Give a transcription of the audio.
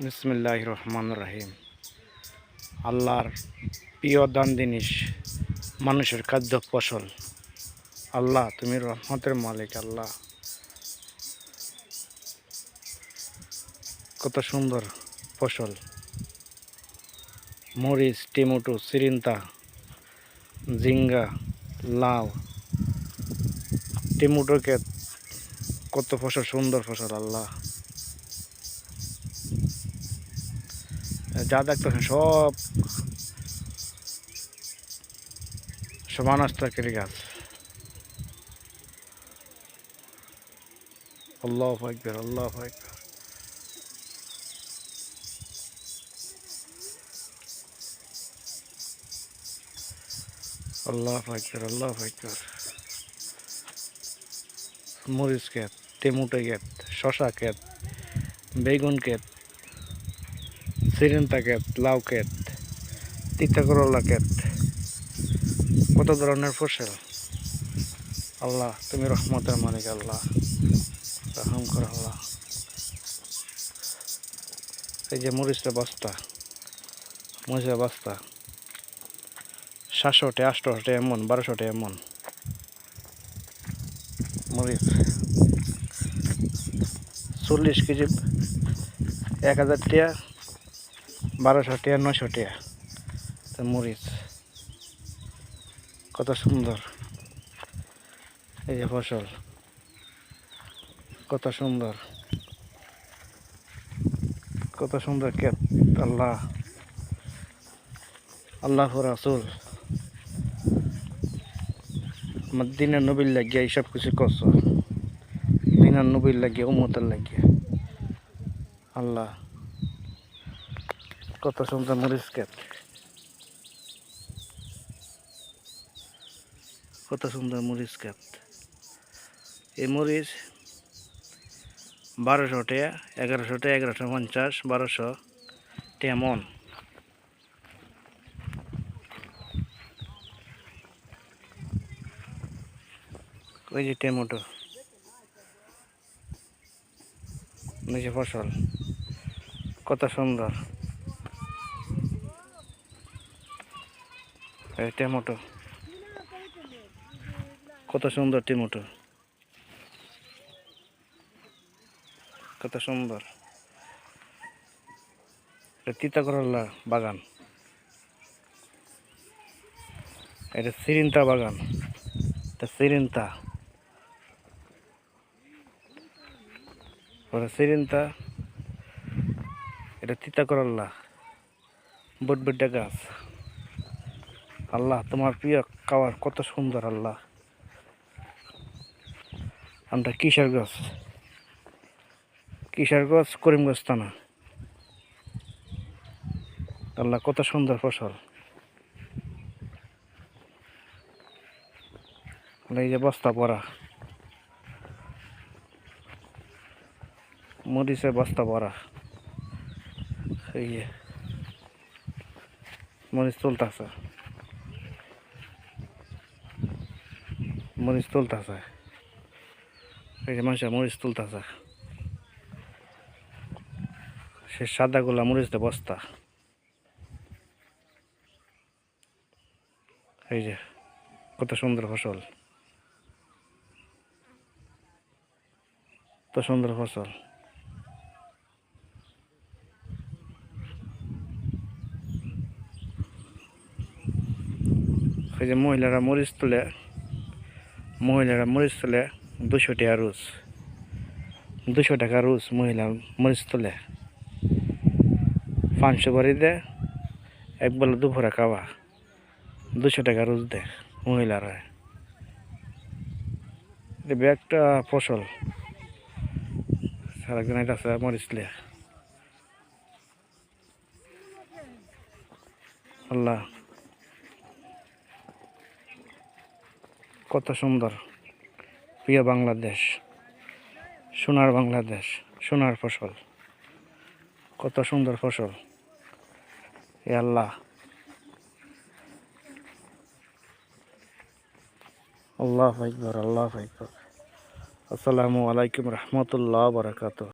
বিসমিল্লাহির রহমানির রহিম। আল্লাহর প্রিয় দান জিনিস মানুষের খাদ্য ফসল। আল্লাহ তুমি রহমতের মালিক। আল্লাহ কত সুন্দর ফসল, মরিচ, টমেটো, চিরিন্তা, ঝিঙ্গা, লাউ, টমেটো ক্ষেত, কত ফসল, সুন্দর ফসল। আল্লাহ যা দেখতেছেন সব সমানাস্তাকের গাছ। আল্লাহু আকবার, আল্লাহু আকবার। আল্লাহু আকবার, আল্লাহু আকবার। মরিচ ক্ষেত, টমেটো ক্ষেত, শশা ক্ষেত, বেগুন ক্ষেত, চিরিন্তা ক্ষেত, লাউ ক্ষেত, তিতা করলা ক্ষেত, কত ধরনের ফসল। আল্লাহ তুমি রহমতের মালিক। আল্লাহ রহম কর আল্লাহ। এই যে মরিচের বস্তা, মরিচের বস্তা 700 টাকা, 800 টাকা এমন, 1200 টাকা এমন। মরিচ 40 কেজি 1000 টাকা, 1200 টাকা, 900 টাকা। মরিচ কত সুন্দর। এই যে ফসল কত সুন্দর, কত সুন্দর ক্ষেত। আল্লাহ, আল্লাহ রাসূল আমার দিনের নবীর লাগিয়া এইসব কিছু করছো, দিনের নবীর লাগিয়া, উম্মতের লাগিয়া। আল্লাহ কত সুন্দর মরিচ ক্ষেত, কত সুন্দর মরিচ ক্ষেত। এই মরিচ 1200 টাকা, 1100 টাকা, 1150, 1200 টাকা মন। ওই যে টমেটো, এই যে ফসল কত সুন্দর। এই টমেটো কত সুন্দর, টমেটো কত সুন্দর। তিতা করলা বাগান, এটা চিরিন্তা বাগান, এটা চিরিন্তা, চিরিন্তা, এটা তিতা করলা, বটবটা গাছ। আল্লাহ তোমার প্রিয় খাবার কত সুন্দর। আল্লাহ আমরা কিশোর গাছ, কিশোর গাছ, করিমগঞ্জ থানা। আল্লাহ কত সুন্দর ফসল। এই যে বস্তা ভরা মরিচের বস্তা ভরা। এই যে মরিচ তুলতেছে, মরিচ তুলতেছে। এই যে মানুষের মরিচ তুলতেছে, সে সাদা গোলা মরিচ বস্তা। এই যে কত সুন্দর ফসল, কত সুন্দর ফসল। এই যে মহিলারা মরিচ তুলে, মহিলারা মরিচ তুলে 200 টাকা রোজ, 200 টাকা রোজ মহিলা মরিচ তুলে। 500 বাড়ি দেয়, একবেলা দুপুরে খাওয়া, 200 টাকা রোজ দেয় মহিলারা। এটা একটা ফসল, সারাদিন এটা আছে মরিচ লে। আল্লাহ কত সুন্দর প্রিয় বাংলাদেশ, সোনার বাংলাদেশ, সোনার ফসল, কত সুন্দর ফসল। এ আল্লাহ, আল্লাহু আকবার, আল্লাহু আকবার। আসসালামু আলাইকুম রহমতুল্লাহ বারাকাতুহু।